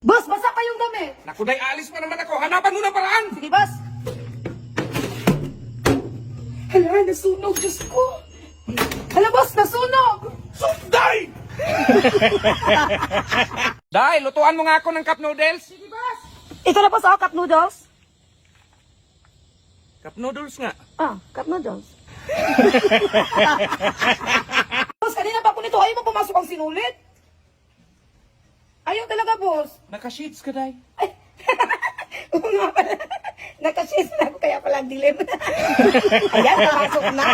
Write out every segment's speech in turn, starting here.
Boss, basa pa yung damit. Naku, day, alis pa naman ako. Hanapan mo ng paraan. Sige, boss. Hala, nasunog, Diyos ko. Hala, boss, nasunog. Day! Day, lutuan mo nga ako ng cup noodles. Sige, boss. Ito na, boss, cup noodles. Cup noodles nga. Cup noodles. Boss, kanina pa ako nito. Ayaw mo pumasok ang sinulit. Ayaw talaga, boss. Naka-sheets ka, Day. Ay, oo nga pala. Nakashis na ako, kaya pala ang dilim. Ayan, napasok na.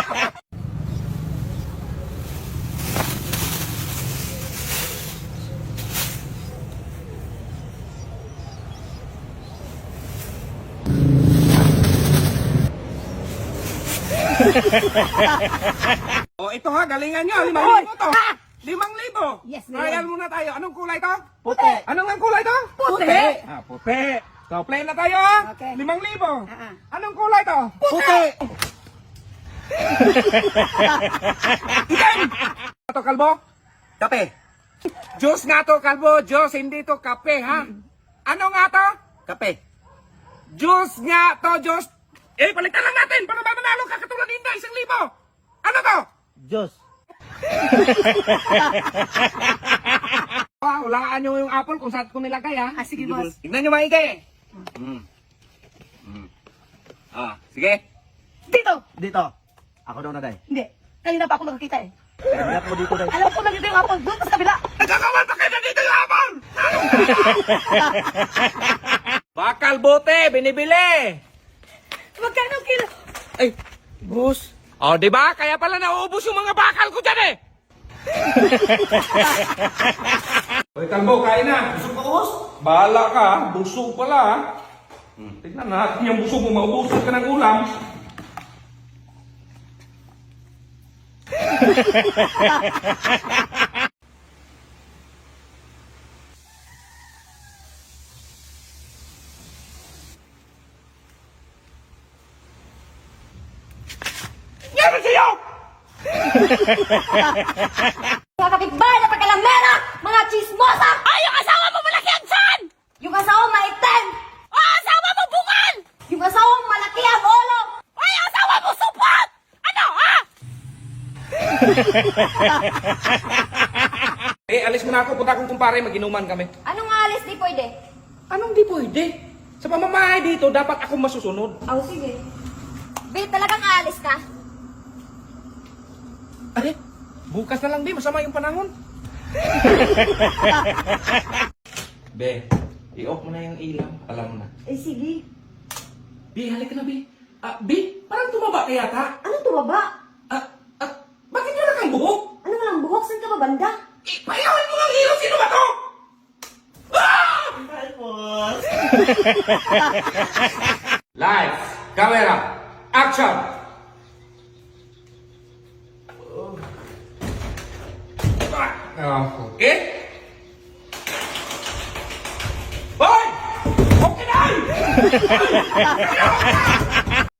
Oh, ito ha, galingan nyo. 5,000 to. 5,000. Yes, Trial muna tayo. Anong kulay to? Puti. Anong ang kulay to? Puti. Puti. So, play na tayo ha. Okay. 5,000. Ah. Anong kulay to? Puti. Itim! Ito, kalbo? Kape. Juice nga to, kalbo. Juice, hindi to kape, ha? Ano nga to? Kape. Juice nga to, juice. Eh, palitan lang natin para mananalo ka katulad ninda, 1,000. Ano to? Diyos. Hulaan nyo yung apple kung saan ko nilagay, ha? Sige, boss. Tignan nyo maigi. Sige. Dito. Dito. Ako daw na, Day. Hindi. Kanina pa ako nakakita eh. Ingat mo dito, Day. Alam ko na dito yung apple. Doon sa kabila. Nagkakawan pa kayo na dito yung apple! Bakal bote, binibili. Magkano kilo? Ay, boss. Oh, di ba? Kaya pala nauubos yung mga bakal ko dyan eh. Hoy, kalbo, kain na. Busog pa ko, boss? Bahala ka, ha? Busog pala, ha? Tignan natin yung busog mo, maubusan ka ng ulam. Yan sa'yo! Mga kapitbahay na pagkalamera! Mga chismosa! Ay, yung asawa mo malaki ang tiyan! Yung asawa mo maitim! Oh, asawa mo bungal! Yung asawa mo malaki ang ulo! Ay, yung asawa mo supot! Ano, ha? Eh, alis mo na ako. Punta akong kumpare, mag-inuman kami. Anong alis di pwede? Anong di pwede? Sa pamamahay dito, dapat ako masusunod. Oh, sige. Babe, talagang alis ka? Ay, bukas na lang, Bi. Masama yung panahon. Be, i-off mo na yung ilaw. Alam mo na. Eh, sige. Bi, halika na, Bi. Bi, parang tumaba ka yata. Anong tumaba? Bakit wala kang buhok? Ano nga lang buhok? Saan ka ba banda? Payawin mo ng ilaw. Sino ba to? Hi, boss. Lights, camera, action! Okay? Hoy! Okay na!